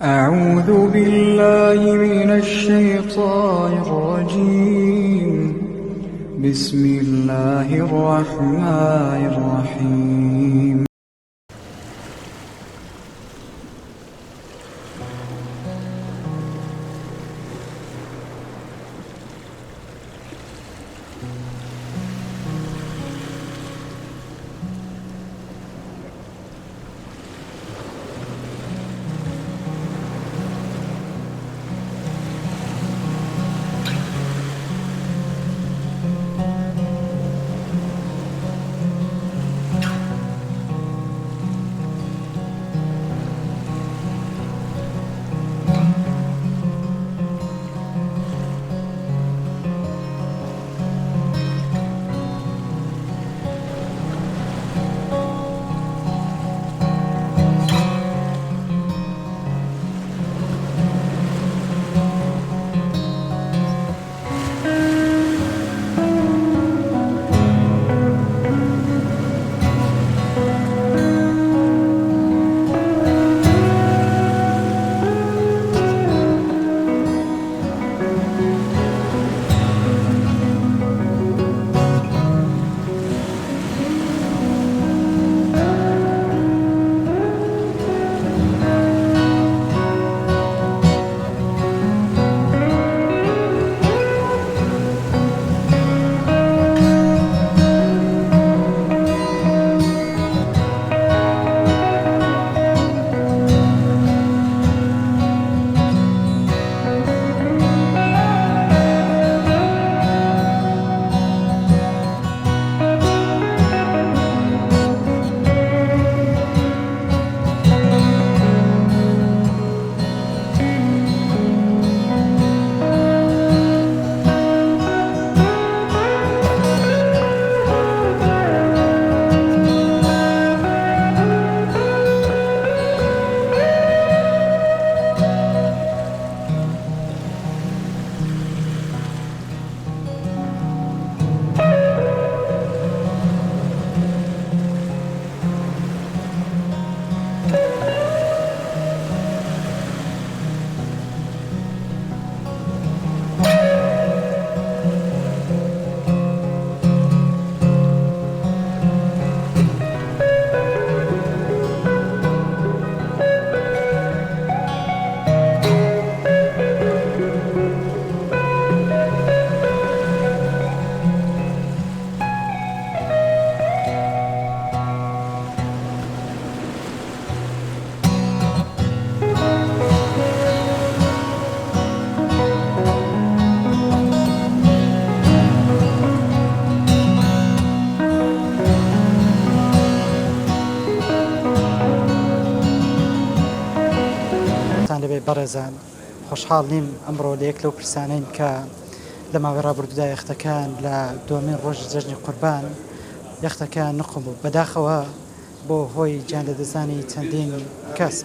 أعوذ بالله من الشيطان الرجيم. بسم الله الرحمن الرحيم. لەبێ بەڕێزان خۆشحاڵ نیم ئەمڕۆ لە یەک لەو پرسانەین کە لە ماوەی ڕابردوودا یەختەکان لە دوامین ڕۆژی جەژنی قوربان یەختەکان نقم بوو بەداخەوە بۆ هۆی گیاندەدەزانی چەندین کەس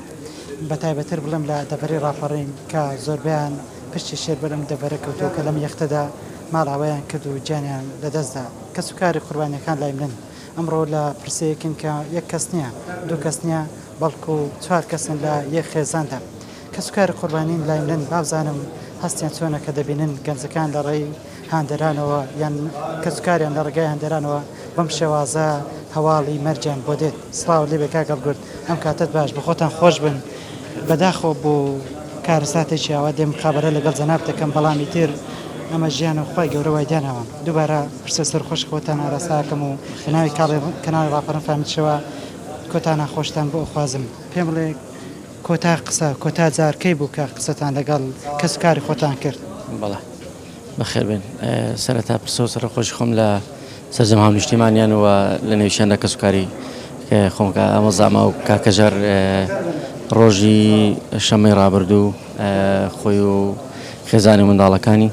بەتایبەتر بڵێم لە دەڤەری ڕاپەڕین کە زۆربیان پشتی شێر بەرەم دەڤەرە کەوتووە کە لەم یەختەدا ماڵاوایان کرد و گیانیان لەدەستدا کەس و کاری قوربانیەکان لای منن ئەمڕۆ لە پرسەیەکین کە یەک کەس نییە دوو کەس نییە بەڵکو چوار کەسن لە یەک خێزاندا کەسوکاری قوربانین لای منن بابزانم هەستیان چۆنە کە دەبینن گەنجەکان لە ڕێی هاندەرانەوە یان کەسوکاریان لە ڕێگای هاندەرانەوە بەم شێوازە هەواڵی مەرجیان بۆ دێت سڵاو لێ بێ کاکە گورد ئەم کاتت باش بە خۆتان خۆش بن بەداخۆ بۆ کارەساتێکی ئاوا دێ مخابرە لەگەڵ جەناب دەکەم بەڵامی تر ئەمە ژیانە خۆی گەورە وای داناوە دووبارە پرسە سەرخۆش خۆتان ئاراساکەم و لە ناوی کەناڵی ڕاپەڕین فامیلشەوە کۆتا ناخۆشتان بۆ خوازم پێم بڵێ کۆتا قسە کۆتا جارکەی بوو کە قسەتان لەگەڵ کەسکاری خۆتان کرد بەڵێ بەخێر بن سەرەتا پرسە سەر خۆشی خۆم لە سەرجەم هەمنیشتیمانیانەوە لە نێویشیاندا کەسوکاری کە خۆمکە ئەمە زاما و کاکەژەر ڕۆژی شەمەی ڕابردوو خۆی و خێزانی منداڵەکانی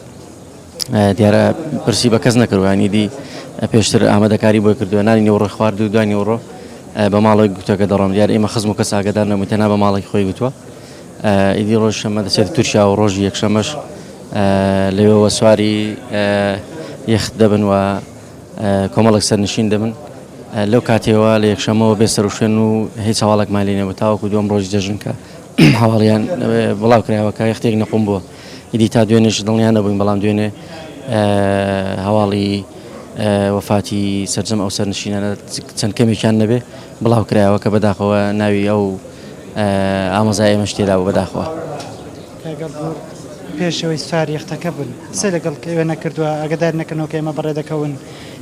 دیارە پرسی بە کەس نەکردوانی دی پێشتر ئامادەکاری بۆی کردووە نانی نێوڕۆ خوارد و دوای نێوڕۆ بە ماڵی گوتوکە دەڕۆم دیار ئێمە خزم و کەس ئاگدار نەبووین تەنها بە ماڵی خۆی گوتووە ئیدی ڕۆژ شەمە دەچێت تورکیا و ڕۆژی یەکشەمەش لەوێەوە سواری یەخت دەبن و کۆمەڵێک سەرنشین دەبن لەو کاتێەوە لە یەکشەمەوە بێ سەر و شوێن و هیچ هەواڵێکمان لێ نەبوو تاوەکو دووەم ڕۆژی جەژن کە هەواڵیان بڵاو کراوە کە یەختێک نەقوم بووە ئیدی تا دوێنێش دڵنیان نەبووین بەڵام دوێنێ هەواڵی وەفاتی سەرجەم ئەو سەرنشینانە چەند کەمێکیان نەبێ بڵاو کرایەوە کە بەداخەوە ناوی ئەو ئامۆزای ئێمەش تێدا بوو بەداخەوە پێشەوەی سواری یەختەکە بوون سێ لەگەڵ ئێوە نەکردووە ئەگەدار نەکەنەوە کە ئێمە بەڕێ دەکەون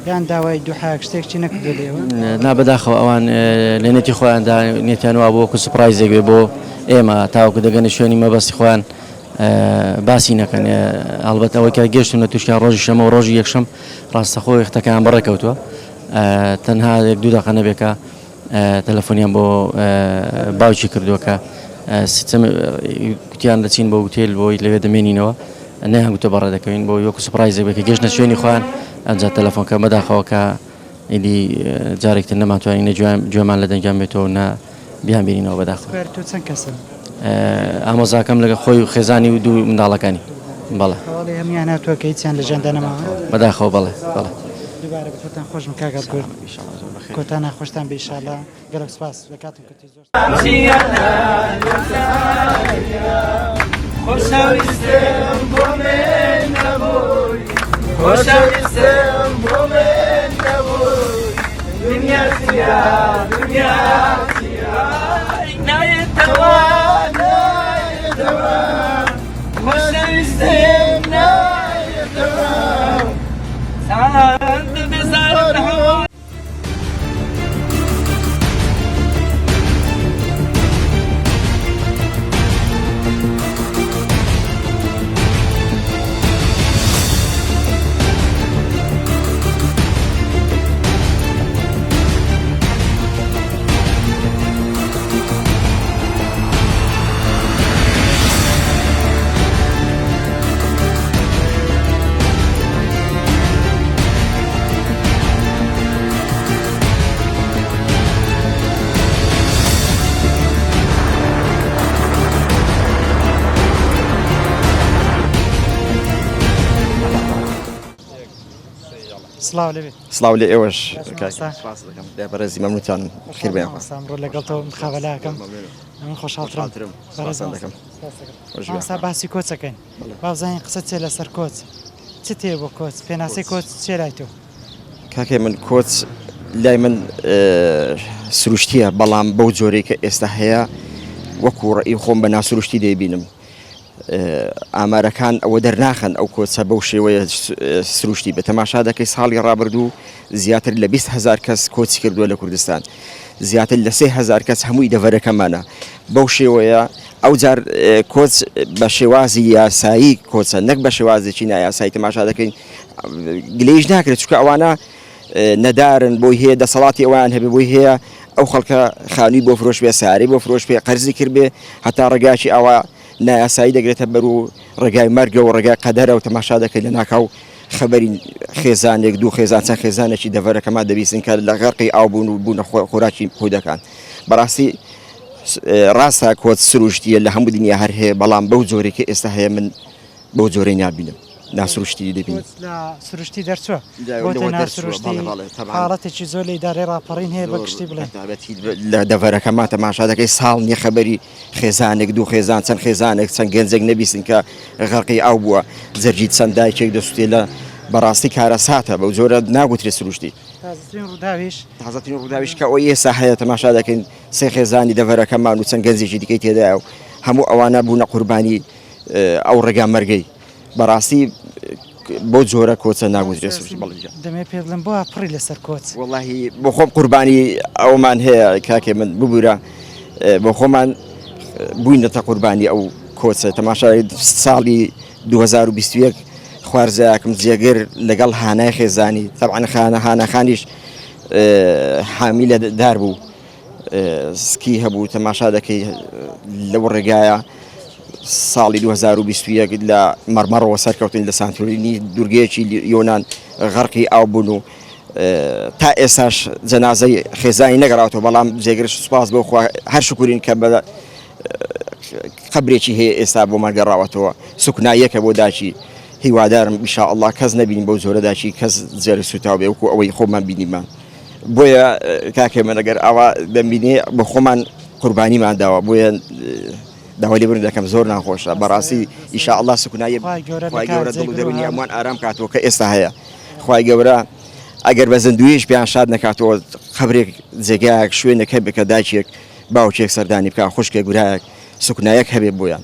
یان داوای دووحاک شتێکچی نەکردو لێوە نابەداخەوە ئەوان لە نێتی خۆیاندا نێتیانوا بۆ وەکو سوپرایزێک بێ بۆ ئێمە تاوەکو دەگەنە شوێنی مەبەستی خۆیان باسی نەکەن ئەڵبەت ئەوەی کە گەشتون لە تووشیان ڕۆژی شەمە و ڕۆژی یەکشەم ڕاستەخۆ یەختەکەیان بەڕێکەوتووە تەنها یەک دوو دەقە نەبێکە تەلەفۆنیان بۆ باوکی کردووە کە گوتیان دەچین بۆ وتێل بۆی لەوێ دەمێنینەوە نەیان گوتە بەڕێ دەکەوین بۆ وەکو سوپرایزێک بێ کە گەشتە شوێنی خۆیان ئەجا تەلەفۆنکە بەداخەوە کە ئیدی جارێکتر نەماتوانین گوێمان لە دەنگیان بێتەوە نا بیان بینینەوە بەداخەوە تۆ چەند کەسن ئامۆزاکەم لەگە خۆی و خێزانی و دوو منداڵەکانی بەڵێ هەمیان هاتووە کە هیچیان لە ژەندە نەماوە بەداخەوە بڵێ دووبارە بەتۆتان خۆشم کاگات گورد کۆتان ناخۆشتان بێ ئینشاءالله گەلک سپاس لە کاتم کردی زۆر خۆشەویستم بۆ من نەبووی خۆشەویستم بۆ من نەبووی دنیا چیە دنیا چیە نایێتەوە نایێتەوە خۆشەویستم نایێتەوە چەند بێزارم لە هەوا سلااو لەبێت سلااو لێ ئێوەش بەڕێزی مەمنوتان خیر بێ ئەمڕۆ لەگەڵتەوە مخابەلاکەم من خۆشحاڵترم ئەمسا باسی کۆچەکەین بازانین قسە چێ لەسەر کۆچ چ تێ بۆ کۆچ پێناسی کۆچ چێرای تۆ کاکێ من کۆچ لای من سروشتیە بەڵام بەو جۆرەی کە ئێستا هەیە وەکو ڕێی خۆم بە ناسروشتی دەیبینم ئامارەکان ئەوە دەرناخن ئەو کۆچە بەو شێوەیە سروشتی بە تەماشا دەکەی ساڵی ڕابردوو زیاتر لە 20,000 کەس کۆچی کردووە لە کوردستان زیاتر لە 3,000 کەس هەمووی دەڤەرەکەمانە بەو شێوەیە ئەو جار کۆچ بە شێوازی یاسایی کۆچە نەک بە شێوازێکی نایاسایی تەماشا دەکەین گلەیش ناکرێت چونکە ئەوانە نەدارن بۆی هەیە دەسەڵاتی ئەویان هەبێ بۆی هەیە ئەو خەڵکە خانووی بۆ فرۆش بێ ساری بۆ فرۆش پێ قەرزی کرد بێ هەتا ڕێگاکی ئەوە نایاسایی دەگرێتە بەر و ڕێگای مەرگە و ڕێگای قەدەرە و تەماشا دەکەیت لە ناکاو خەبەری خێزانێک دوو خێزان چەند خێزانێکی دەڤەرەکەمان دەبیستن کە لە غەرقی ئاو بوون و بوونە خۆراکی خۆدەکان بەڕاستی ڕاستە کۆچ سروشتیە لە هەموو دنیا هەر هەیە بەڵام بەو جۆرێکی ئێستا هەیە من بەو جۆرەی نابینم ناسروشتی دەبین لە سروشتی دەرچووە بۆ ناسروشتی حاڵەتێکی زۆر لە ئیدارەی ڕاپەڕین هەیە بە گشتی بڵێ لە دەڤەرەکەمان تەماشا دەکەی ساڵ نییە خەبەری خێزانێک دوو خێزان چەند خێزانێک چەند گەنجێک نەبیستن کە غەرقی ئاو بووە زەرجیت چەند دایکێک دەسووتێ لە بەڕاستی کارە ساتە بەو جۆرە ناگوترێت سروشتی تازەترین ڕووداویش کە ئەوە ئێستا هەیە تەماشا دەکەین سێ خێزانی دەڤەرەکەمان و چەند گەنجێکی دیکەی تێدایە و هەموو ئەوانە بوونە قوربانی ئەو ڕێگا مەرگەی بەڕاستی بۆ جۆرە کۆچە ناگوزرێت دەمێ پێڵم بۆ پڕی لەسەر کۆچ وڵی بۆ خۆم قوربانی ئەومان هەیە کاکێ من ببوورە بۆ خۆمان بووینەتە قوربانی ئەو کۆچە تەماشای ساڵی 2021 خوارزەیەکم جێگر لەگەڵ هانای خێزانی تەبعاً هانەخانیش حامی لە دار بوو سکی هەبوو تەماشا دەکەی لەو ڕێگایە ساڵی 2021 لە مەرمەڕەوە سەرکەوتن لە سانتۆرینی دوورگەیەکی یۆنان غەرقی ئاو بوون و تا ئێستاش جەنازەی خێزانی نەگەڕاتەوە بەڵام جێگرش سوپاس بۆ هەر شکرین کە بە قەبرێکی هەیە ئێستا بۆمان گەڕاوەتەوە سوکناییەکە بۆ داچی هیوادارم ئینشاءالله کەس نەبینی بەو جۆرە داچی کەس جێرە سوتاو بێ وەکو ئەوەی خۆمان بینیمان بۆیە کاکێ من ئەگەر ئەوە دەمبینێ بە خۆمان قوربانیمان داوە بۆیە داوای لێبوردن دەکەم زۆر ناخۆشە بەڕاستی ئیشاء الله سوکنایی خوای گەورە خوای لە گەورە کات دڵ و جێگرۆ دەرونی هەم. هەمووان ئارام کاتەوە کە ئێستا هەیە خوای گەورە ئەگەر بە زیندویش پیان شاد نکاتەوە خبرێک جێگایەک شوێنێک هەبێ کە دایکێک باوکێک سەردانی بکە خوشکێک گورایەک سوکنایەک هەبێ بۆیان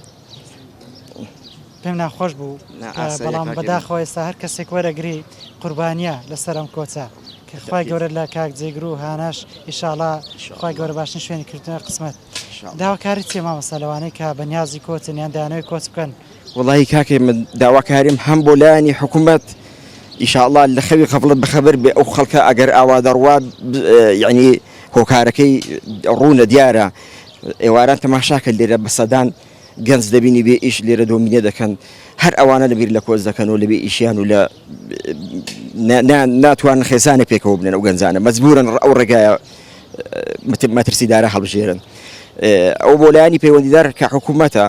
پێم ناخۆش بوو نا، کە ئاسایی بەڵام کاکێ بەداخەوە ئێستا هەر کەسێک وەرەگری قوربانیە لەسەر ئەم کۆچە کە خوای گەورە لە کاک جێگر و هاناش ئیشاڵا خوای گەورە باشن شوێنی کردنە قسمەت داواکاری چێ مامەسە لەوانەیە کە بەنیازی کۆچن یان دانەوەی کۆچ بکەن والله کاکێ من داواکاریم هەم بۆ لایانی حکوومەت ئیشاء الله لە خەوی قەفڵت بەخەبەر بێ ئەو خەڵکە ئەگەر ئاوا دەڕوا یعنی هۆکارەکەی ڕوونە دیارە ئێواران تەماشاکە لێرە بە سەدان گەنج دەبینی بێ ئیش لێرە دۆمینێ دەکەن هەر ئەوانە لەبیر لە کۆچ دەکەن و لەبێ ئیشیان و لە ناتوانن خێزانە پێکەوە بنێن ئەو گەنجانە مەجبورن ئەو ڕێگایە مەترسیدارە هەڵبژێرن ئەو بۆ لایانی پەیوەندیدار کە حکوومەتە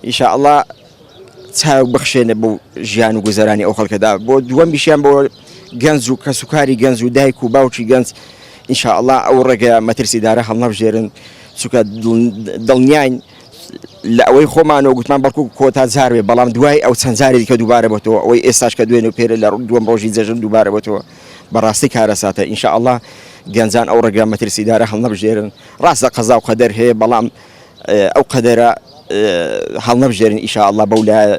ئیشاء الله چاو بخشێنە بۆ ژیان و گوزەرانی ئەو خەڵکەدا بۆ دووەم بیشیان بۆ گەنج و کەسوکاری گەنج و دایک و باوکی گەنج ئینشاء الله ئەو ڕێگە مەترسیدارە هەڵنەبژێرن چونکە دڵنیاین لە ئەوەی خۆمانەوە گوتمان بەڵکو کۆتا جار بێ بەڵام دوای ئەو چەند جارێک کە دووبارە بۆتەوە ئەوەی ئێستاش کە دوێن و پێرە لە دووەم ڕۆژی جەژن دووبارە بۆتەوە بەڕاستی کارە ساتە ئینشاء الله گەنجان ئەو ڕێگە مەترسیدارە هەڵنەبژێرن ڕاستە قەزا و قەدەر هەیە بەڵام ئەو قەدەرە هەڵنەبژێرن ئیشاء الله بەو لای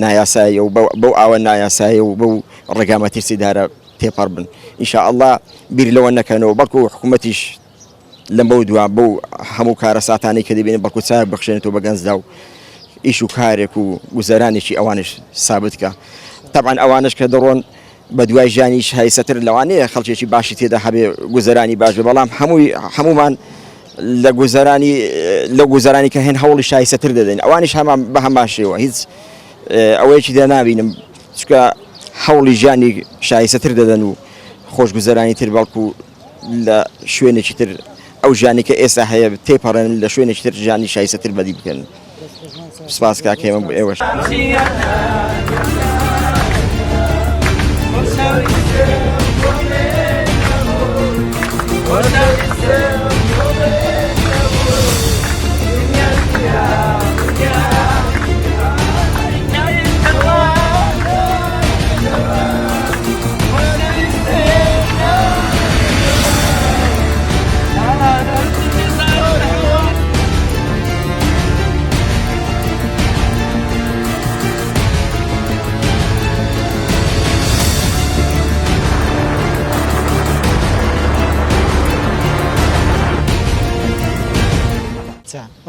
نایاسایە و بەو ئاوە نایاسایە و بەو ڕێگا مەترسیدارە تێپەڕ بن ئیشاء الله بیر لەوە نەکەنەوە بەڵکو حکوومەتیش لەمە دووە بەو هەموو کارە ساتانەی کە دەبێنێت بەڵکو چاک بخشێنێتەوە بە گەنجدا و ئیش و کارێک و گوزەرانێکی ئەوانش سابت کە طبعا ئەوانش کە دەڕۆن بە دوای ژیانیش هایسەتر لەوانەیە خەڵکێکی باشی تێدا هەبێ گوزەرانی باش بێ بەڵام هەمومان لە گوزەرانی کە هێن هەوڵی شایسەتر دەدەین ئەوانش هەمان بە هەماشەوە هیچ ئەوەیەکی دا نابینم چکە هەوڵی ژیانی شایسەتر دەدەن و خۆش گوزەرانی تر بەڵکو لە شوێنێکی تر ئەو ژیانی کە ئێستا هەیە تێپەڕێن لە شوێنێکی تر ژیانی شایسەتر بەدی بکەن سپاس کاکێمە بۆ ئێوەش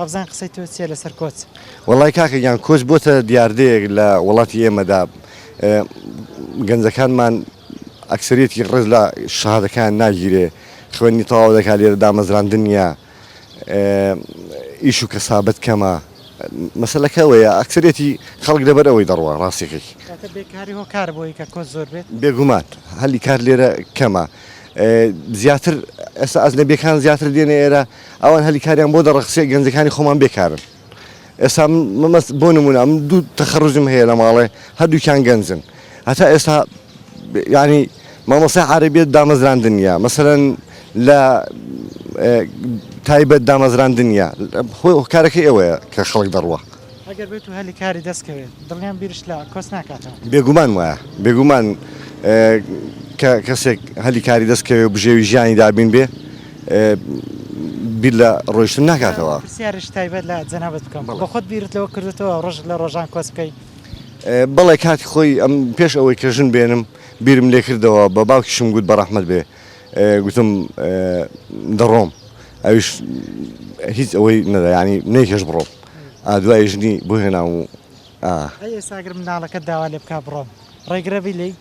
وابزان قسەی تۆ چیە لەسەر کۆچ وڵای کاکە یان کۆچ بۆتە دیاردەیەک لە وڵاتی ئێمەدا گەنجەکانمان ئەکسەریەتی ڕێز لە شەهادەکان ناگیرێ خوێنی تەواو دەکات لێرە دامەزراندنیە ئیش و کەسابەت کەمە مەسەلەکەوەیە ئەکسەرێتی خەڵک لەبەر ئەوەی دەڕوە ڕاستیەکەی بێکاری هۆکار بۆی کە کۆچ زۆر بێت بێگومان هەلی کار لێرە کەمە زیاتر ئێستا ئەزنەبیەکان زیاتر دێنە ئێرە ئەوان هەلی کاریان بۆ دەڕەخسێ گەنجەکانی خۆمان بێکارن ئێستا بۆ نمونە من دوو تەخەڕوجم هەیە لە ماڵێ هەردووکیان گەنجن هەتا ئێستا ینی مامۆستای عەرەبیەت دامەزراندنیە مەسەلەن لە تایبەت دامەزراندنیە هۆکارەکەی ئەوەیە کە خەڵک دەڕوە ئەگەر بێت و هەلی کاری دەستکەوێت دڵیان بیرش لە کۆچ ناکاتەوە بێگومان وایە بێگومان کە کەسێک هەلی کاری دەستکەوێ بژێوی ژیانی دابین بێ بیر لە ڕۆیشتن ناکاتەوە پرسیارش تایبەت لە جەنابەت بکەم بە خۆت بیرت لەوە کردوتەوە ڕۆژ لە ڕۆژان کۆچ بکەی بەڵێ کاتی خۆی ئەم پێش ئەوەی کە ژن بێنم بیرم لێ کردەوە بە باوکیشم گوت بە ڕەحمەت بێ گوتم دەڕۆم ئەویش هیچ ئەوەی نەدا ینی نەیکەش بڕۆم دوای ژنی بۆ هێنا و ئێساگر مناڵەکە داوا لێ بکا بڕۆم ڕێگرەبی لی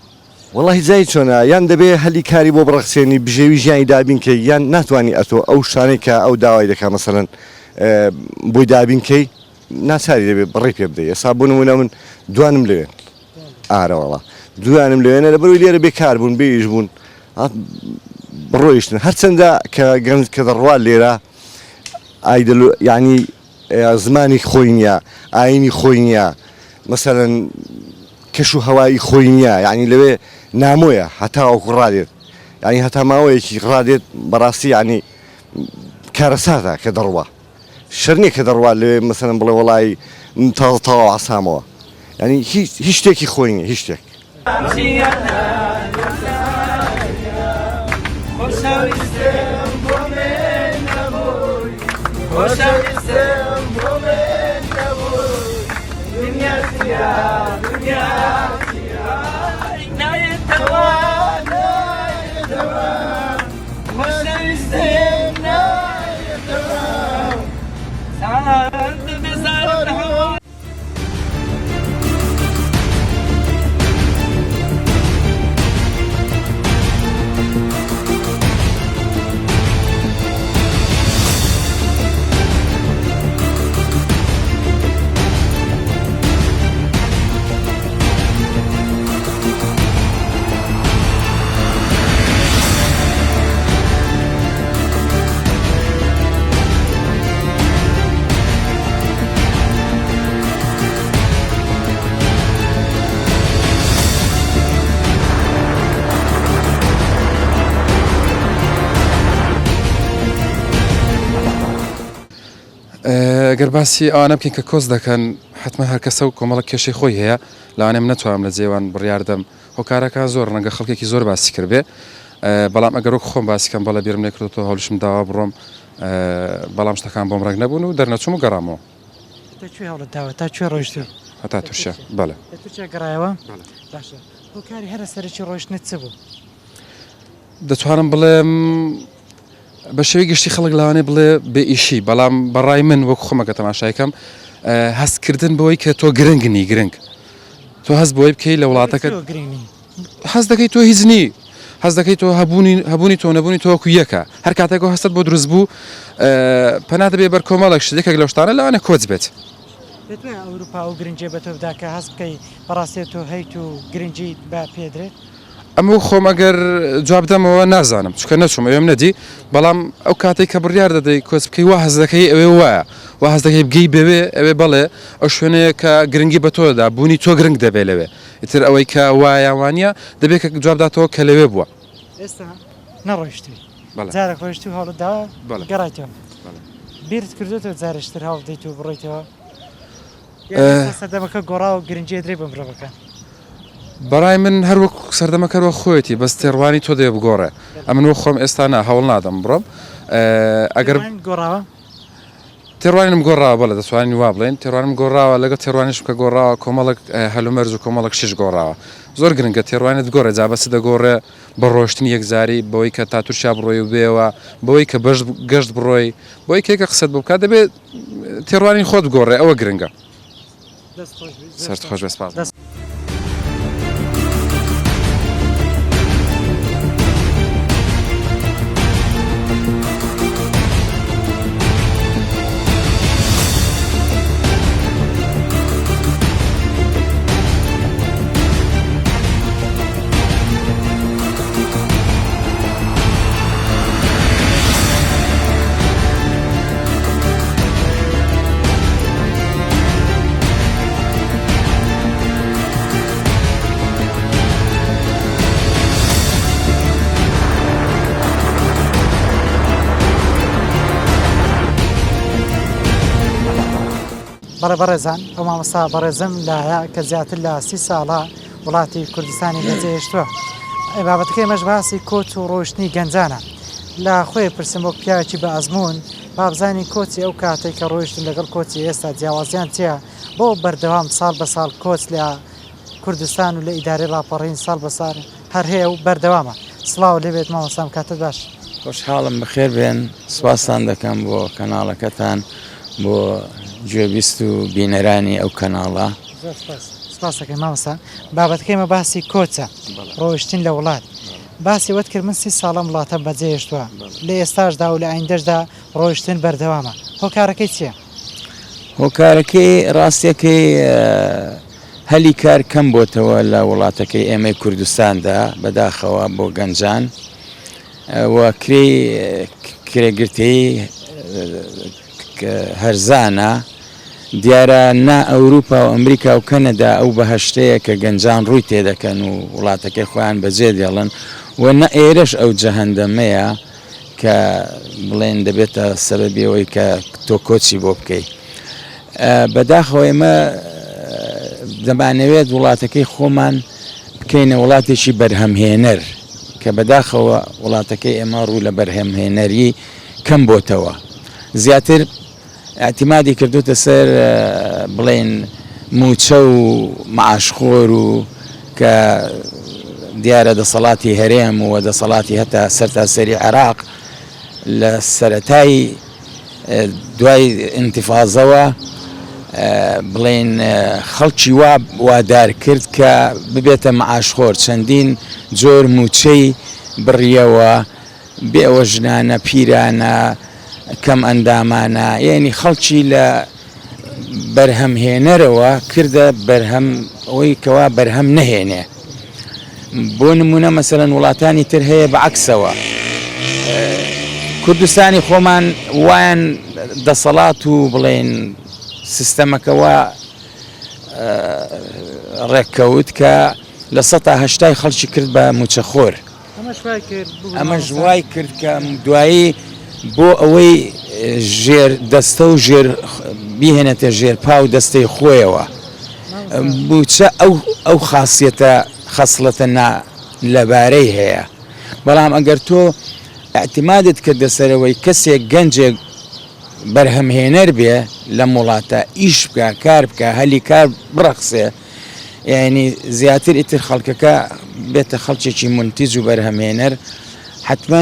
وڵی جای چۆنە یان دەبێ هەلی کاری بۆ بڕەخسێنی بژێوی ژیانی دابین کە یان ناتوانانی ئەتۆ ئەو شانەی کە ئەو داوای دەکا مەسەرەن بۆی دابینکەی ناچاری دەبێت بڕێ پێ بدەیت ئێستا بوون وە من دوانم لەوێن ئارەوەڵا دوانم لەوێنە لە بەروی لێرە بێکار بوون بێیش بوون بڕۆیشتن هەرچەندە کە گەنج کە دەڕوا لێرە ئایدل ینی زمانی خۆی نییە ئاینی خۆی نییە مەسەرەن کەش و هەوایی خۆی نییە ینی لەوێ نامۆیە هەتا ئەوکو ڕادێت ینی هەتا ماوەیەکی ڕادێت بەڕاستی ینی کارەساتە کە دەڕوە شەرنیە کە دەڕوا لێ مەسەلەن بڵێ وەڵای تەواو عەسامەوە یعنی هیچ شتێکی خۆی نییە هیچ شتێک ئەگەر باسی ئەوانە بکەین کە کۆز دەکەن حتمما هەر کەسە و کۆمەڵک کێشەی خۆی هەیە لەوانێ من نەتوانم لە جێوان بڕیاردەم هۆکارەکە زۆر ڕەنگە خەڵکێکی زۆر باسی کرد بێ بەڵام ئەگەر وەک خۆم باسیکەم بەڵە بیرم لێکردەوە هەوڵشم داوا بڕۆم بەڵام شتەکان بۆم ڕێک نەبوون و دەرنەچوم و گەڕامەوە تاکوێ هەوڵت داوە تا کوێ ڕۆیشتو هەتا تورکیا بەڵێ تورکیا گەڕایەوە باشە هۆکاری هەرە سەرەکی ڕۆیشتنت چ بوو دەتوانم بڵێم بە شێوەی گشتی خەڵک لەوانێ بڵێ بێ ئیشی بەڵام بەڕای من وەکو خۆمەکە تەماشایەکەم هەستکردن بۆی کە تۆ گرنگنی گرنگ تۆ هەست بۆی بکەی لە وڵاتەکە هەست دەکەی تۆ هیچ نی هەست دەکەی تۆ هەبوونی تۆ نەبوونی تۆوەکو یەکە هەر کاتێک هەستت بۆ دروست بوو پەنا دەبێ بەر کۆمەڵێک شتێکێک لەو شتانە لەوانە کۆچ بێت دەتوانێت ئەوروپا و گرنگجێ بە تۆ بدا کە هەست بکەی بەڕاستی تۆ هەیت و گرنگی بە پێدرێت ئەمە خۆم ئەگەر جواب دەمەوە نازانم چکە نەچوم ئەوێم نەدی بەڵام ئەو کاتێک کە بڕیار دەدەی کۆچ بکەی وا هەز دەکەی ئەوێ وایە وا هەز دەکەی بگەی بەوێ ئەوێ بەڵێ ئەو شوێنەیە کە گرنگی بە تۆدا بوونی تۆ گرنگ دەبێت لەوێ ئیتر ئەوەی کە وایەوانە دەبێت کە جوابداتەوە کە لەوێ بووە ئێستا نەڕۆیشتی جارێک ڕۆیشتی و هەوڵتدا گەڕایتەوە بیرت کردوێتەوە جارشتر هەوڵ دەیت و بڕۆیتەوە سەردەمەکە گۆڕا و گرنگجێ درێ بە مرۆڤەکە بەڕای من هەروەک سەردەمەکەەوە خۆیەتی بەس تێڕوانی تۆ دێ بگۆڕێ ئەمن وە خۆم ئێستا هەوڵ نادەم بڕۆم ئەگەر گۆڕاوە تێڕوانم گۆڕاوە بەڵە دەتوانین وا بڵێن تێڕوانم گۆڕاوە لەگە تێڕوانیش کە گۆڕاوە کۆمەڵک هەلومەرز و کۆمەڵک شش گۆڕاوە زۆر گرنگە تێڕوانێت گۆڕێ جابەس دەگۆڕێ بە ڕۆشتنی یەکزاری بەوەی کە تا تورکیا بڕۆی و بێەوە بەوەی کە گەشت بڕۆی بۆی کێکە قسەت بکات دەبێت تێڕوانی خۆت گۆڕێ ئەوە گرنگە سەرت خۆش بەسپاس بەڕێزان ئەو مامۆستا بەڕێزم لایە کە زیاتر لە 30 ساڵە وڵاتی کوردستانی بەجێهێشتووە بابەتەکەی مەش باسی کۆچ و ڕۆشتنی گەنجانە لە خۆی پرسم بۆ پیاوێکی بە ئەزمون بابزانی کۆچی ئەو کاتێک کە ڕۆیشتن لەگەڵ کۆچی ئێستا جیاوازیان چییە بۆ بەردەوام ساڵ بە ساڵ کۆچ لە کوردستان و لە ئیدارەی ڕاپەڕین ساڵ بە ساڵ هەر هەیە و بەردەوامە سڵاو لێبێت مامۆستام کاتت باش خۆشحاڵم بەخێر بێن سوپاسان دەکەم بۆ کەناڵەکەتان بۆ گوێبیست و بینەرانی ئەو کەناڵە سپاسەکەی مامۆستا بابەتەکەیمە باسی کۆچە ڕۆیشتن لە وڵات باسی وەت کرد من 30 ساڵم وڵاتە بەجێهێشتووە لە ئێستاشدا و لە ئایندەشدا ڕۆیشتن بەردەوامە هۆکارەکەی چییە؟ هۆکارەکەی ڕاستیەکەی هەلی کار کەم بۆتەوە لە وڵاتەکەی ئێمەی کوردستاندا بەداخەوە بۆ گەنجان و کرێگرتەی هەرزانە دیارە نا ئەوروپا و ئەمریکا و کەنەدا ئەو بەهەشتەیە کە گەنجان ڕووی تێدەکەن و وڵاتەکەی خۆیان بەجێ دێڵن و نە ئێرەش ئەو جەهەندەمەیە کە بڵێن دەبێتە سەبەبیەوەی کە تۆ کۆچی بۆ بکەیت. بەداخەوە ئێمە دەمانەوێت وڵاتەکەی خۆمان بکەینە وڵاتێکی بەرهەمهێنەر کە بەداخەوە وڵاتەکەی ئێمە ڕوو لە بەرهەمهێنەری کەم بۆتەوە. زیاتر اعتیمادی کردوتە سەر بڵێن موچە و معاشخۆر و کە دیارە دەسەڵاتی هەرێم و دەسەڵاتی هەتا سەرتاسەری عێراق لە سەرەتای دوای ئینتیفاضەوە بڵێن خەڵکی وادار کرد کە ببێتە معاشخۆر چەندین جۆر موچەی بڕیەوە بێەوە ژنانە پیرانە کەم ئەندامانە یعنی خەڵکی لە بەرهەمهێنەرەوە کردە بەرهەم ئەوەی کەوا بەرهەم نەهێنێ. بۆ نمونە مەسەرەن وڵاتانی تر هەیە بەعکسەوە کوردستانی خۆمان وایان دەسەڵات و بڵێن سیستەمەکەوە ڕێککەوت کە لە 180 خەڵکی کرد بە موچەخۆر. ئەمەش وای کرد کە دوایی بۆ ئەوەی ژێر دەستە و ژێر بیهێنێتە ژێرپا و دەستەی خۆیەوە بووچە ئەو خاصیەتە خەسڵەتە لەبارەی هەیە. بەڵام ئەگەر تۆ اعتیمادت کردە سەرەوەی کەسێک گەنجێک بەرهەمهێنەر بێ لە وڵاتە ئیش بکە کار بکە هەلی کار بڕەخسێ یعنی زیاتر ئیتر خەڵکەکە بێتە خەڵکێکی منتیج و بەرهەمهێنەر حتمما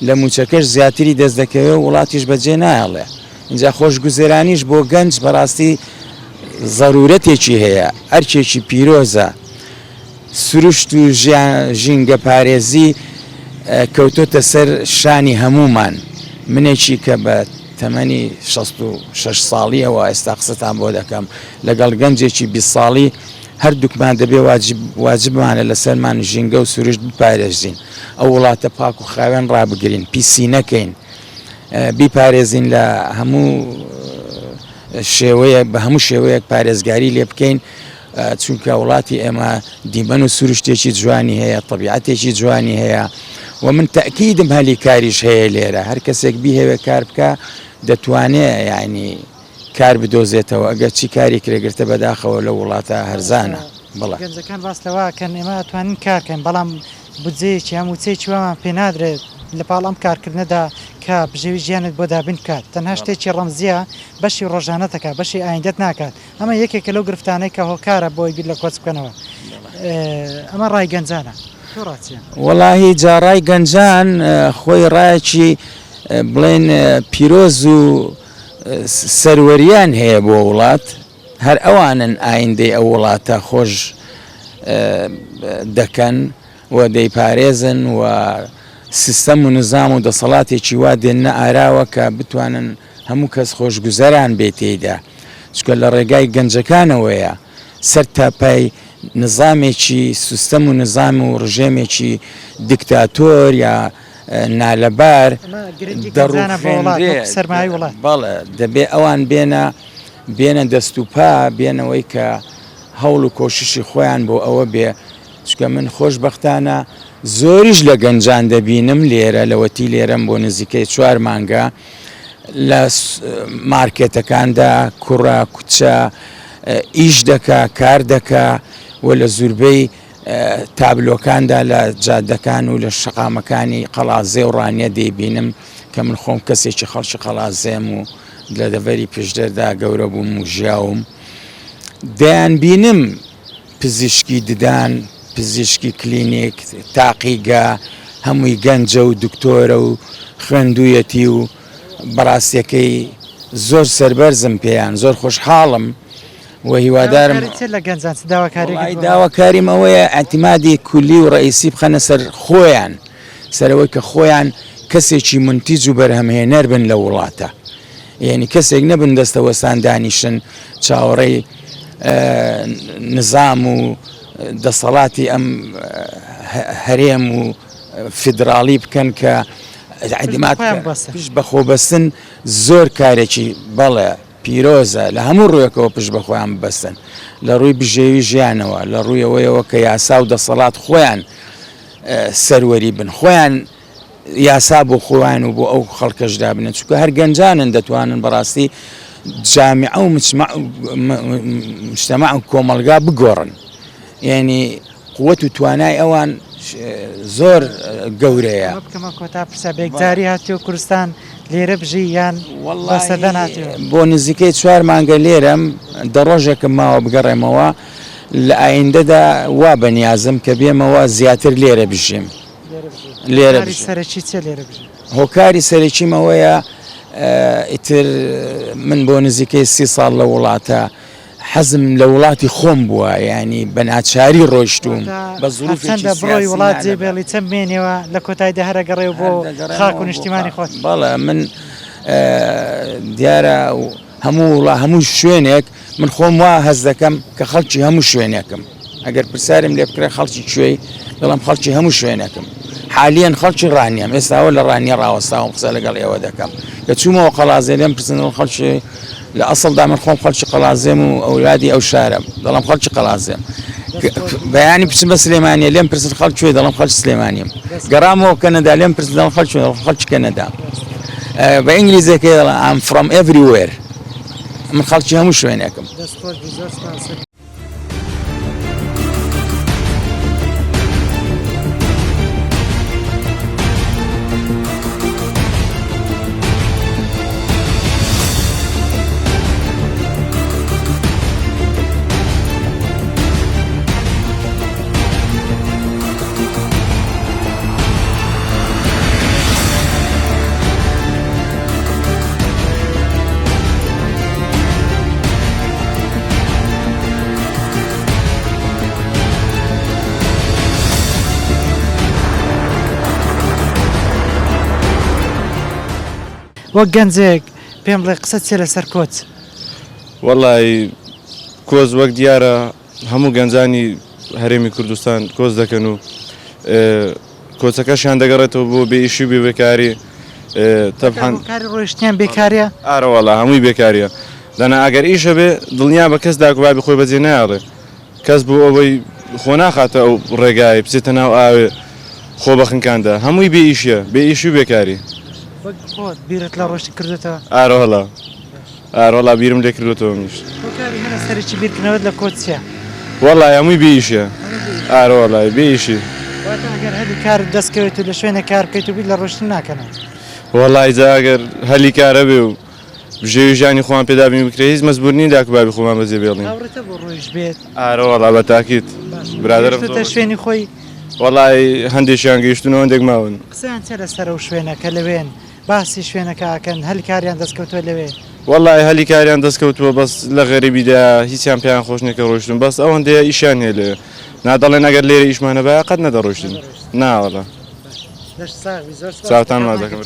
لە موچەکەش زیاتری دەست دەکەوێت وڵاتیش بەجێ نایڵێ. اینجا خۆشگوزێرانیش بۆ گەنج بەڕاستی ضرورەتێکی هەیە ئەرکێکی پیرۆزە سروشت و ژینگە پارێزی کەوتۆتە سەر شانی هەمومان. منێکی کە بە تەمەنی 66 ساڵیەوە ئێستا قسەتان بۆ دەکەم لەگەڵ گەنجێکی 20 ساڵی هەردووکمان دەبێ واجبمانە لەسەرمان ژینگە و سروشت بپارێزین ئەو وڵاتە پاک و خاوێن ڕابگرین پیسی نەکەین بیپارێزین لە هەموو شێوەیەک بە هەموو شێوەیەک پارێزگاری لێ بکەین چونکە وڵاتی ئێمە دیمەن و سروشتێکی جوانی هەیە طبیعەتێکی جوانی هەیە و من تەکیدم هەلی کاریش هەیە لێرە هەر کەسێک بیهێوێ کار بکە دەتوانێت یعنی کار بدۆزێتەوە ئەگەر چی کاری کرێگرتە بەداخەوە لە وڵاتە هەرزانە. بڵێ گەنجەکان باستەوەکەن ئێمە توانین کارکەن بەڵام بودجەیەکی هەمووچەیەکی وەمان پێ نادرێت لە پاڵ ئەم کارکردنەدا کە بژێوی ژیانت بۆ دابین بکات تەنها شتێکی ڕەمزیە بەشی ڕۆژانەتەکە بەشی ئایندەت ناکات ئەمە یەکێکە لەو گرفتانەی کە هۆکارە بۆی بیر لە کۆچ بکەنەوە ئەمە ڕای گەنجانە. وەڵاهی جاڕای گەنجان خۆی ڕایەکی بڵێن پیرۆز و سەروەریان هەیە بۆ وڵات هەر ئەوانن ئایندەی ئەو وڵاتە خۆش دەکەن و دەیپارێزن و سیستەم و نظام و دەسەڵاتێکی وا دێنە ئاراوە کە بتوانن هەموو کەس خۆشگوزەران بێتێدا چکە لە ڕێگای گەنجەکانەوەیە سەر تاپای نظامێکی سیستەم و نظام و ڕژێمێکی دیکتاتۆر یا نالەبار بەڵێ دەبێ ئەوان بێنە دەست و پا بێنەوەی کە هەوڵ و کۆششی خۆیان بۆ ئەوە بێ چکە من خۆشبەختانە زۆریش لە گەنجان دەبینم لێرە لەوەتی لێرەم بۆ نزیکەی 4 مانگە لە مارکێتەکاندا کوڕە کوچە ئیش دەکا کار دەکا و لە زوربەی تابلۆکاندا لە جادەکان و لە شەقامەکانی قەڵازێ و ڕانیە دەیبینم کە من خۆم کەسێکی خەڵکی قەڵازێم و لە دەڤەری پێشدەردا گەورە بووم و ژیاوم دەیان بینم پزیشکی ددان پزیشکی کلینیک تاقیگا هەمووی گەنجە و دکتۆرە و خوێندوویەتی و بەڕاستیەکەی زۆر سەربەرزم پێیان زۆر خۆشحاڵم و هیوادارم داواکاریم ئەوەیە ئەتیمادی کولی و ڕئیسی بخەنە سەر خۆیان سەرەوەی کە خۆیان کەسێکی منتیج و بەرهەمهێنەر بن لە وڵاتە یعنی کەسێک نەبن دەستەوەسان دانیشن چاوەڕێی نظام و دەسەڵاتی ئەم هەرێم و فیدراڵی بکەن کە پیش بەخۆبەستن زۆر کارێکی بەڵێ پیرۆزە لە هەموو ڕوویەکەوە پشت بە خۆیان ببەستن لە ڕووی بژێوی ژیانەوە لە ڕوویەوەیەوە کە یاسا و دەسەڵات خۆیان سەروەری بن خۆیان یاسا بۆ خۆیان و بۆ ئەو خەڵکەشدا بنێت چونکە هەر گەنجانن دەتوانن بەڕاستی جامعە و مجتەمع و کۆمەلگا بگۆڕن یعنی قووەت و توانای ئەوان زۆر گەورەیە بکەمە کۆتا پرسە بێکجاری هاتیۆ کوردستان لێرە بژی یان بەسەردە ناتیوە بۆ نزیکەی 4 مانگە لێرەم دە ڕۆژێکم ماوە بگەڕێمەوە لە ئایندەدا وا بەنیازم کە بێمەوە زیاتر لێرە بژیم لێرە سەرەکی چێ لێرە بژی هۆکاری سەرەکیمەوەیە ئیتر من بۆ نزیکەی 30 ساڵ لە وڵاتە حەزم لە وڵاتی خۆم بووە ینی بە ناچاری ڕۆیشتوم بە زوروفچەندە بڕۆی وڵات جێبێڵی چەند بێنێەوە لە کۆتایدا هەرە گەڕێ بۆ خاک و نیشتیمانی خۆت بەڵێ من دیارە هەموو شوێنێک من خۆم وا هەز دەکەم کە خەڵکی هەموو شوێنێکم ئەگەر پرسیارم لێ بکرێ خەڵکی کوێی دەڵام خەڵکی هەموو شوێنێکم حالیان خەڵکی ڕانیم ئێستاوە لە ڕانیە ڕاوەستاوم قسە لەگەڵ ئێوە دەکەم کە چوومەوە قەڵازێ لێم پرسن خەڵکی لە ئەسڵدا من خۆم خەڵکی قەڵازێم و ئەولادی ئەو شارم دەڵام خەڵکی قەڵازێم بەیانی پرسم بە سلێمانیە لێم پرسن خەڵکی کوێ دەڵام خەڵکی سلێمانیم گەڕامەوە کەنەدا لێم پرسن دەڵام خەڵکی کەنەدا بە ئینگلیزیەکەی دەڵام I'm from everywhere من خەڵکی هەموو شوێنێکم وەک گەنجێک پێم بڵێ قسە چێ لەسەر کۆچ وەڵی کۆز وەک دیارە هەموو گەنجانی هەرێمی کوردستان کۆز دەکەن و کۆچەکەشیان دەگەڕێتەوە بۆ بێئیشی بێ بێکاری تەبحان کاری ڕۆیشتیان بێکاریە ئارەوەڵا هەمووی بێکاریە دەنا ئەگەر ئیشە بێ دڵنیا بە کەس داکوبابی خۆی بەجێ نایاڵێ کەس بۆ ئەوەی خۆ ناخاتە ئەو ڕێگای بچێتە ناو ئاوێ خۆ بەخنکاندا هەمووی بێئیشیە بێئیشی و بێکاری بیرت لە ڕۆشتی کردێتەوە ئارۆڵا بیرم لێ کردوەوە منیش سەرکی بیرکردنەوەت لە کۆچیە وەڵی هەمووی بێئیشیە ئارۆڵای بێئیشی ئەگەر هەلی کار دەستکەوێت و لە شوێنە کار بکەیت و بیر لە ڕۆشتن ناکەنەوە وەڵی جاگەر هەلی کارە بێ و ژێوی ژانی خۆیان پێدابین بکرێ هیچ مەزبوورنی داکوبابی خۆمان بەجێ بێڵین بۆ ڕۆیش بێت ئارۆڵا بە تاکیت برادرم شوێنی خۆی وەڵی هەندێکیان گەیشتنەوە هەندێک ماون قسەیان چێ لەسەر ئەو شوێنەکە لەوێن باسی شوێنەکەکەن هەلی کاریان دەستکەوتوە لەوێ وەڵی هەلی کاریان دەستکەوتووە بەس لە غەریبیدا هیچیان پێیان خۆشنێکە ڕۆشتن بەس ئەوەندەیە ئیشان هێ لێ نادەڵێن ئەگەر لێرە ئیشمانە بە قەت نەدەڕۆشتن ناوەڵە چاوتان واز دەکەم.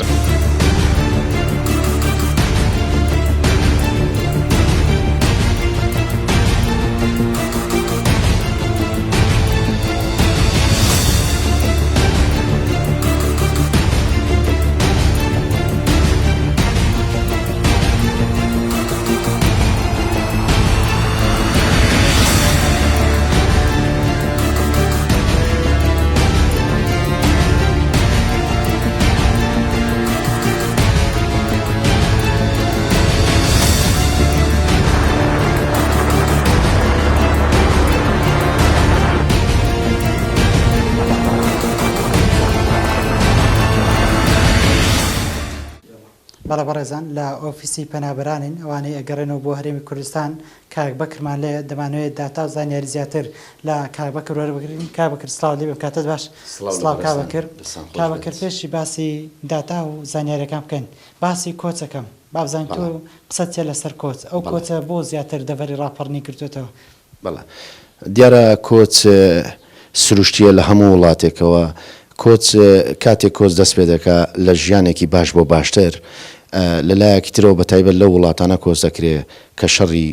بەڵە بەڕێزان لە ئۆفیسی پەنابەرانین ئەوانەی ئەگەڕێنەوە بۆ هەرێمی کوردستان کاک بەکرمان لێ دەمانوێت داتا و زانیاری زیاتر لە کاک بەکر وەربگرین کاک بەکر سڵاو لێ بکاتت باش سڵاو کاک بەکر پێشی باسی داتا و زانیاریەکان بکەین باسی کۆچەکەم بابزان تۆ قسەت چێ لەسەر کۆچ ئەو کۆچە بۆ زیاتر دەڤەری ڕاپەڕنی کردوێتەوە بەڵێ دیارە کۆچ سروشتیە لە هەموو وڵاتێکەوە کۆچ کاتێک کۆچ دەست پێ دەکا لە ژیانێکی باش بۆ باشتر لەلایەکی ترەوە بە تایبەت لە وڵاتانە کۆچ دەکرێت کە شەڕی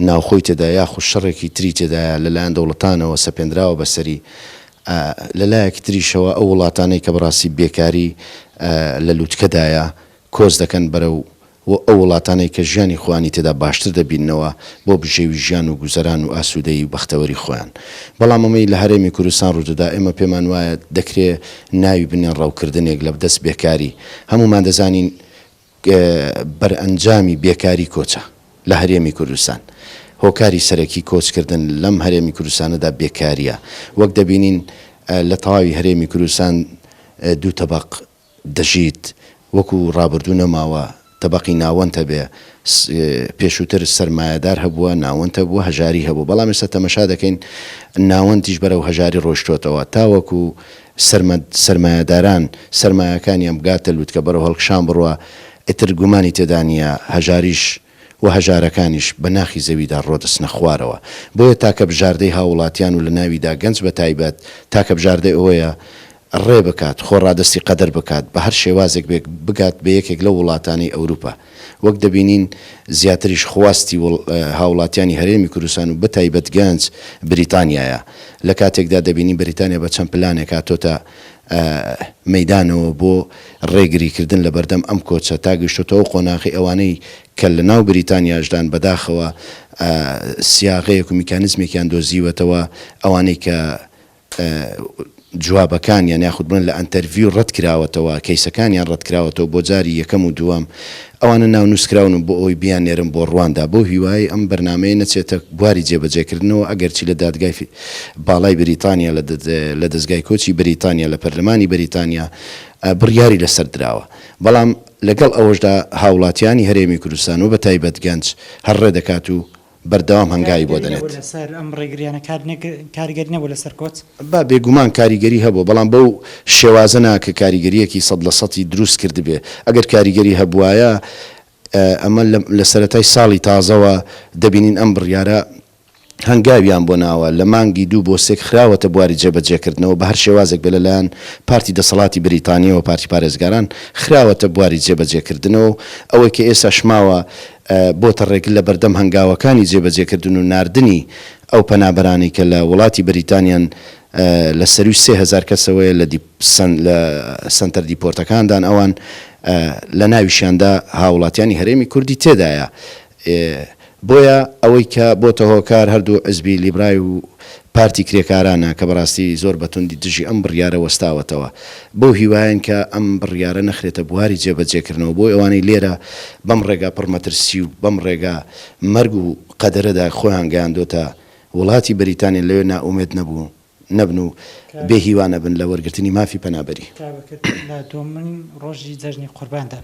ناوخۆی تێدا یاخود شەڕێکی تری تێدایە لەلایەن دەوڵەتانەوە سەپێنراوە بەسەری لەلایەکی تریشەوە ئەو وڵاتانەی کە بەڕاستی بێکاری لە لووتکەدایە کۆچ دەکەن بەرەو و ئەو وڵاتانەی کە ژیانی خۆیانی تێدا باشتر دەبینەوە بۆ بژێوی ژیان و گوزەران و ئاسوودەی و بەختەوەری خۆیان. بەڵام ئەمەی لە هەرێمی کوردستان ڕوودەدا ئێمە پێمان وایە دەکرێت ناوی بنێن ڕەوکردنێک لە دەست بێکاری. هەمومان دەزانین بەرئەنجامی بێکاری کۆچە لە هەرێمی کوردستان. هۆکاری سەرەکی کۆچکردن لەم هەرێمی کوردستانەدا بێکاریە. وەک دەبینین لە تەواوی هەرێمی کوردستان دوو تەبەق دەژیت وەکو ڕابردوو نەماوە تەبەقی ناوەندە بێ پێشووتر سەرمایەدار هەبووە ناوەندە بووە هەژاری هەبوو بەڵام ئێستا تەمەشا دەکەین ناوەندیش بەرەو هەژاری ڕۆیشتوتەوە تاوەکو سەرمایەداران سەرمایەکانیان بگاتە لووتکە بەرەو هەڵکشان بڕوە ئیتر گومانی تێدانە هەژاریش و هەژارەکانیش بە ناخی زەویدا ڕۆدەستنە خوارەوە. بۆیە تاکە بژاردەی هاوڵاتیان و لە ناویدا گەنج بە تایبەت تاکە بژاردەی ئەوەیە ڕێ بکات خۆڕادستی قەدەر بکات بە هەر شێوازێک بگات بە یەکێک لە وڵاتانی ئەوروپا. وەک دەبینین زیاتریش خواستی هاوڵاتیانی هەرێمی کوردستان و بە تایبەت گەنج بریتانیایە. لە کاتێکدا دەبینی بریتانیا بە چەند پلانێک هاتۆتە مەیدانەوە بۆ ڕێگریکردن لە بەردەم ئەم کۆچە تا گەیشتۆتەوە قۆناغی ئەوانەی کە لە ناو بریتانیاشدان بەداخەوە سیاغەیەک و میکانیزمێکیان دۆزیوەتەوە ئەوانەی کە جوابەکانیان یاخود بن لە ئەنتەرویو ڕەت کراوەتەوە کەیسەکانیان ڕەت کراوەتەوە بۆ جاری یەکەم و دووەم ئەوانە ناو نووسراون بۆ ئەوی بیانێرم بۆ ڕواندا بۆ هیوای ئەم بەرنمەیە نەچێتە بواری جێبەجێکردنەوە ئەگەرچی لە دادگای باڵای بریتانیا لە دەستگای کۆچی بریتانیا لە پەرلەمانی بریتانیا بڕیاری لەسەر دراوە. بەڵام لەگەڵ ئەوەشدا هاوڵاتیانی هەرێمی کوردستان و بە تایبەت گەنج هەرڕێ دەکات و بەردەوام هەنگاوی بۆ دەنێت. ئەم ڕێگریانە کاریگەری نەبوو لەسەر کۆچ با بێگومان کاریگەری هەبوو بەڵام بەو شێوازە ناکە کاریگەریەکی 100% دروست کرد بێ. ئەگەر کاریگەری هەبوایە ئەمە لە سەرەتای ساڵی تازەوە دەبینین ئەم بڕیارە هەنگاویان بۆ ناوە لە مانگی 2 بۆ 3 خراوەتە بواری جێبەجێکردنەوە بە هەر شێوازێک بە لەلایەن پارتی دەسەڵاتی بریتانیەوە پارتی پارێزگاران خراوەتە بواری جێبەجێکردنەوە ئەوەی کە ئێستا شماوە بۆتە ڕێگل لە بەردەم هەنگاوەکانی جێبەجێکردن و ناردنی ئەو پەنابەرانی کە لە وڵاتی بریتانیان لە سەروی 3000 کەسەوەی لە سنتەر دیپۆرتەکاندان ئەوان لە ناویشیاندا هاوڵاتیانی هەرێمی کوردی تێدایە. بۆیە ئەوەی کە بۆتە هۆکار هەردوو حزبی لیبرای و پارتی کرێکارانە کە بەڕاستی زۆر بەتوندی دژی ئەم بڕیارە وەستاوەتەوە بۆ هیوایەن کە ئەم بڕیارە نەخرێتە بواری جێبەجێکردنەوە بۆ ئەوانەی لێرە بەم ڕێگا پڕمەترسی و بەم ڕێگا مەرگ و قەدەرەدا خۆیان گەیاندۆتە وڵاتی بریتانیا لەوێ ناومێت نەبن و بێهیوانە بن لە وەرگرتنی مافی پەنابەری. لە دومین ڕۆژی جەژنی قورباندا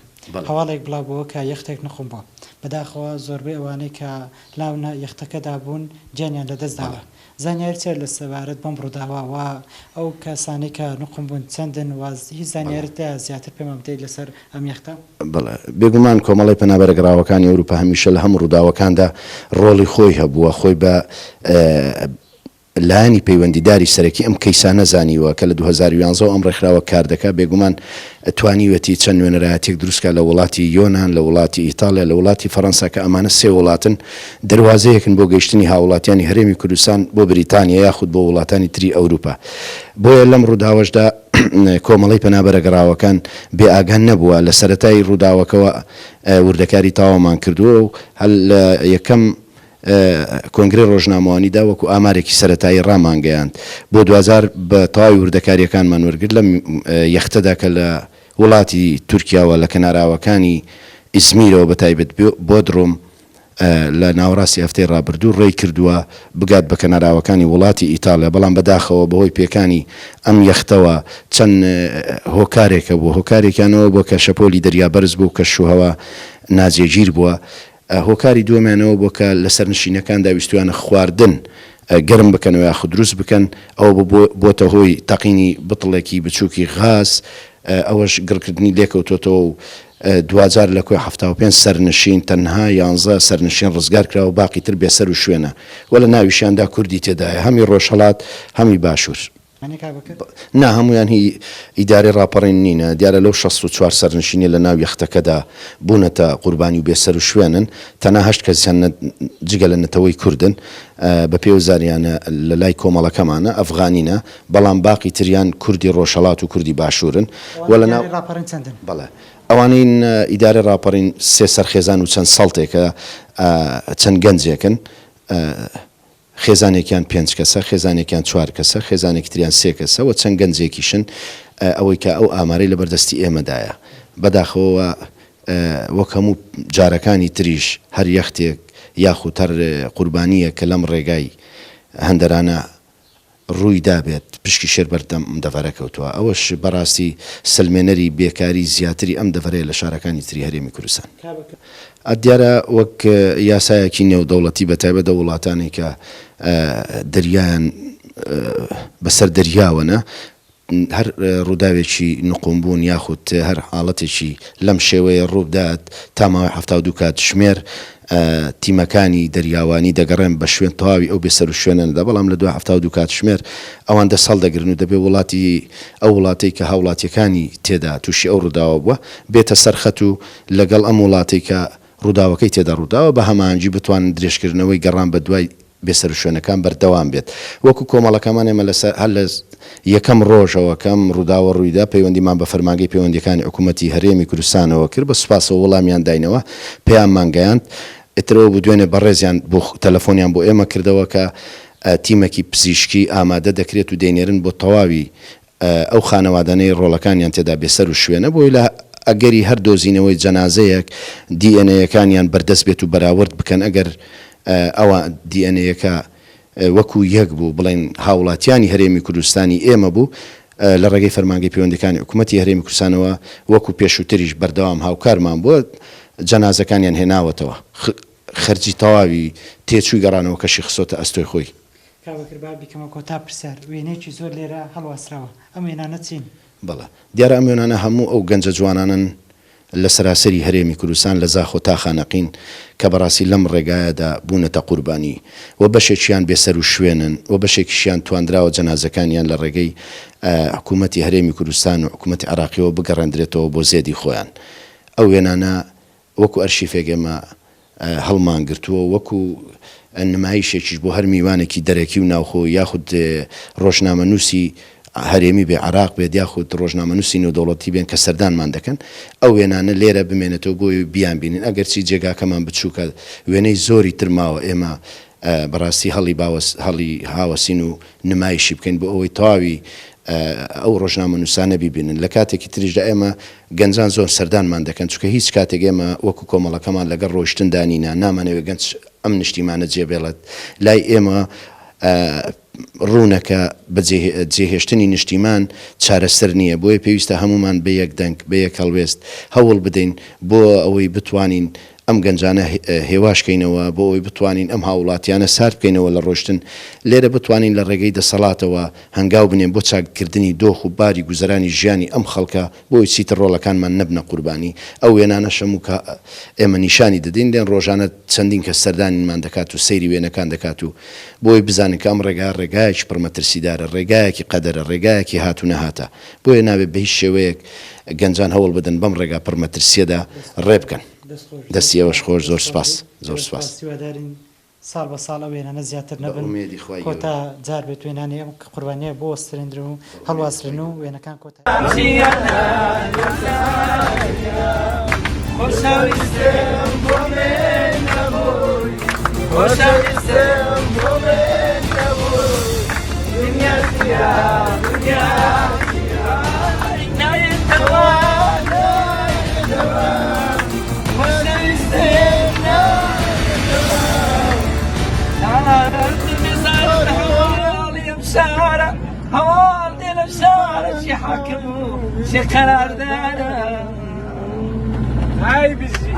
هەواڵێک بڵاوبووە کە یەختێک نەخۆم بووە بەداخەوە زۆربەی ئەوانەی کە لاونە یەختەکەدا بوون گیانیان لەدەستداوە. زانیاری چێر لە سەبارەت بەم ڕووداوە ئەو کەسانی کە نقم بوون چەندن واز هیچ زانیارتە زیاتر پێمان بدەیت لەسەر ئەم یەختە؟ بەڵێ بێگومان کۆمەڵی پەنابەرگراوەکانی ئەوروپا هەمیشە لە هەموو ڕووداوەکاندا ڕۆڵی خۆی هەبووە خۆی بە لایانی پەیوەندیداری سەرەکی ئەم کەیسانە زانیوە کە لە 2011 ئەم ڕێکخراوە کار دەکات بێگومان توانیوەتی چەند نوێنەرایەتێک دروستکە لە وڵاتی یۆناان لە وڵاتی ئیتالیا لە وڵاتی فەڕەنسا کە ئەمانە 3 وڵاتن دەواازەیەکن بۆ گەیشتنی هاوڵاتیانی هەرێمی کوردستان بۆ بریتانیا یاخود بۆ وڵاتانی تری ئەوروپا. بۆیە لەم ڕووداوەشدا کۆمەڵی پەنابەرگراوەکان بێ ئاگان نەبووە لە سەرەتای ڕووداوەکەوە وردەکاری تاوامان کردووە و هەل یەکەم کۆنگرێ ڕۆژنامەوانیدا وەکو ئامارێکی سەرەتایی ڕامانگەیاند بۆ 2000 بە تەواوی وردەکاریەکانمان وەرگرت لە یەختەدا کە لە وڵاتی تورکیاوە لە کەناراوەکانی ئیزمیرەوە بە تایبەت بۆ دڕۆم لە ناوەڕاستی هەفتەی ڕابردوو ڕێی کردووە بگات بە کەناراوەکانی وڵاتی ئیتالیا بەڵام بەداخەوە بەهۆی پێکانی ئەم یەختەوە چەند هۆکارێکە بوو هۆکارێکیانەوە بۆ کە شەپۆلی دەریابەرز بوو کە شوهەوە ناجێگیر بووە. هۆکاری دووەمیانەوە بۆ کە لەسەر نشینەکاندا ویستویانە خواردن گەرم بکەنەوە یاخود دروست بکەن ئەو بۆتە هۆی تەقینی بتڵێکی بچووکی غاز ئەوەش گڕکردنی لێکەوتۆتەوە و 2075 سەرنشین تەنها 11 سەرنشین ڕزگار کراوە باقی تر بێسەر و شوێنە وە لە ناویشیاندا کوردی تێدایە هەمی ڕۆژهەڵات هەمی باشوور. نا هەمویان هی ئیدارەی ڕاپەڕین نینە دیارە لەو 64 سەرنشینی لە ناو یەختەکەدا بوونەتە قوربانی و بێسەر و شوێنن تەنها 8 کەسیان جگە لە نەتەوەی کوردن بە پێوزاریانە لە لای کۆمەڵەکەمانە ئەفغانینە بەڵام باقی تریان کوردی ڕۆژهەڵات و کوردی باشوورن وە لە ناو بەڵێ ئەوانین ئیدارە راپەڕین سێ سەرخێزان و چەند سەڵتێکە چەند گەنجێکن خێزانێکیان 5 کەسە خێزانێکیان 4 کەسە خێزانێکی تریان 3 کەسە و چەند گەنجێکیشن ئەوەی کە ئەو ئامارەی لە بەردەستی ئێمەدایە بەداخەوە وەک هەموو جارەکانی تریش هەر یەختێک یاخود هەر قوربانیە کە لەم ڕێگای هەندەرانە ڕووی دابێت پشکی شێر بەردەم دەڤەرە کەوتووە ئەوەش بەڕاستی سلمێنەری بێکاری زیاتری ئەم دەڤەرەیە لە شارەکانی تری هەرێمی کوردستان دیارە وەک یاسایەکی نێودەوڵەتی بەتایبەت لە وڵاتانی کە دەریایان بەسەر دەریاوەنە هەر ڕووداوێکی نقومبوون یاخود هەر حاڵەتێکی لەم شێوەیە ڕوودات تاماوەی 72 کات ژمێر تیمەکانی دەریاوانی دەگەڕێن بە شوێن تەواوی ئەو بێسەر و شوێنەدا بەڵام لە 72 کات ژمێر ئەوان دەسەڵ دەگرن و دەبێ وڵاتی ئەو وڵاتی کە هاوڵاتیەکانی تێدا تووشی ئەو ڕووداوە بووە بێتە سەرخەت و لەگەڵ ئەم وڵاتی کە ڕووداوەکەی تێدا ڕووداوە بە هەمانجی بتوانن درێژکردنەوەی گەڕان بە دوای بێسەر و شوێنەکان بەردەوام بێت وەکو کۆمەڵەکەمان ئێمە هەر لە یەکەم ڕۆژەوە کەم ڕووداوە ڕوویدا پەیوەندیمان بە فەرمانگەی پەیوەندیەکانی حکوومەتی هەرێمی کوردستانەوە کرد بە سوپاسەوە وەڵامیان داینەوە پێیان مانگەیاند ئێترەوە بوو دوێنێ بەڕێزیان بۆ تەلەفۆنیان بۆ ئێمە کردەوە کە تیمێکی پزیشکی ئامادە دەکرێت و دەینێرن بۆ تەواوی ئەو خانەوادانەی ڕۆڵەکانیان تێدا بێسەر و شوێنە بۆی لە ئەگەری هەر دۆزینەوەی جەنازەیەک دیئنەیەکانیان بەردەست بێت و بەراورد بکەن ئەگەر ئەوە دیئنەیەکە وەکو یەک بوو بڵێن هاوڵاتیانی هەرێمی کوردستانی ئێمە بوو لە ڕێگەی فەرمانگەی پەیوەندیەکانی حکوومەتی هەرێمی کوردستانەوە وەکو پێشووتریش بەردەوام هاوکارمان بووە جەنازەکانیان هێناوەتەوە خەرجی تەواوی تێچووی گەڕانەوە کەشی خسۆتە ئەستۆی خۆی کابکربا بیکەمە کۆتا پرسیار وێنەیەکی زۆر لێرە هەڵواسراوە ئەم وێنانە چین بەڵێ دیارە ئەم وێنانە هەموو ئەو گەنجە جوانانن لە سەراسەری هەرێمی کوردستان لە زاخۆ تا خانەقین کە بەڕاستی لەم ڕێگایەدا بوونەتە قوربانی و بەشێکیان بێسەر و شوێنن و بەشێکیشیان توانراوە جەنازەکانیان لە ڕێگەی حکوومەتی هەرێمی کوردستان و حکوومەتی عراقیەوە بگەڕێندرێتەوە بۆ زێدی خۆیان ئەو وێنانە وەکو ئەرشیفێک ئێمە هەڵمان گرتووە وەکو نمایشێکیش بۆ هەر میوانێکی دەرەکی و ناوخۆ یاخود ڕۆژنامەنووسی هەرێمی بێ عراق بێت یاخود ڕۆژنامەنووسی نێودەوڵەتی بێن کە سەردانمان دەکەن ئەو وێنانە لێرە بمێنێتەوە بۆی بیان بینین ئەگەر چی جێگاکەمان بچووکە وێنەی زۆری ترماوە ئێمە بەڕاستی هەڵی هاوەسین و نمایشی بکەین بۆ ئەوەی تەواوی ئەو ڕۆژنامەنووسانە بیبینن لە کاتێکی تریشدا ئێمە گەنجان زۆر سەردانمان دەکەن چونکە هیچ کاتێک ئێمە وەکو کۆمەڵەکەمان لەگەڵ ڕۆیشتن دانینە نامانەوێت گەنج ئەم نیشتیمانە جێبێڵێت لای ئێمە ڕوونەکە بە جێهێشتنی نیشتیمان چارەسەر نییە بۆیە پێویستە هەمومان بە یەک دەنگ بە یەک هەڵوێست هەوڵ بدەین بۆ ئەوەی بتوانین ئەم گەنجانە هێواشکەینەوە بۆ ئەوی بتوانین ئەم هاوڵاتیانە سارد بکەینەوە لە ڕۆشتن لێرە بتوانین لە ڕێگەی دەسەڵاتەوە هەنگاو بنێن بۆ چاکردنی دۆخ و باری گوزەرانی ژیانی ئەم خەڵکە بۆی چیتر ڕۆڵەکانمان نەبنە قوربانی ئەو وێنانە شەموو کە ئێمە نیشانی دەدەین دێن ڕۆژانە چەندین کە سەردانیمان دەکات و سەیری وێنەکان دەکات و بۆی بزانین کە ئەم ڕێگایەکی پڕمەترسیدارە ڕێگایەکی قەدەرە ڕێگایەکی هاتو نەهاتە بۆیە نابێت بە هیچ شێوەیەک گەنجان هەوڵ بدەن بەم ڕێگا پڕمەترسیەدا ڕێ بکەن دەستی ئەوەش خۆش زۆر سپاس زۆر سپاس ساڵ بە ساڵ وێنانە زیاتر نەبن کۆتا جار بێت وێنانی ئەم قوربانیە بۆ وەسترێنرن و هەڵواسرن و وێنەکان کۆتا هوال دل بشارة شي حاكم شي قرار دانا هاي بزي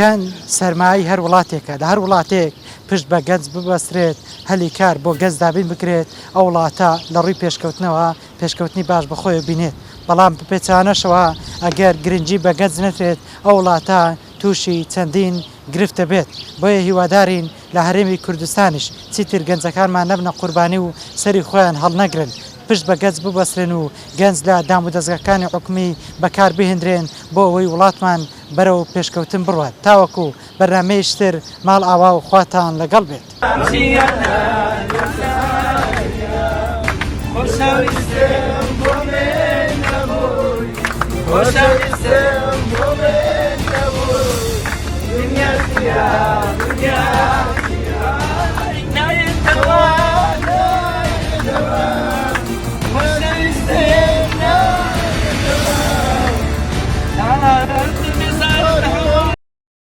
گەنج سەرمایی هەر وڵاتێکە لە هەر وڵاتێک پشت بە گەنج ببەسترێت هەلی کار بۆ گەنج دابین بکرێت ئەو وڵاتە لە ڕووی پێشکەوتنەوە پێشکەوتنی باش بەخۆی بینێت بەڵام پێچانەشەوە ئەگەر گرنگی بە گەنج نەترێت ئەو وڵاتە تووشی چەندین گرفتە بێت بۆیە هیوادارین لە هەرێمی کوردستانیش چیتر گەنجەکانمان نەبنە قوربانی و سەری خۆیان هەڵنەگرن پشت بە گەنج ببەسرن و گەنج لە دام و دەستگاکانی حکومی بەکار بهێنرێن بۆ ئەوەی وڵاتمان بەرەو پێشکەوتن بڕوات تاوەکو بەرنامەیەشتر ماڵ ئاوا و خواتان لەگەڵ بێت. خوشحال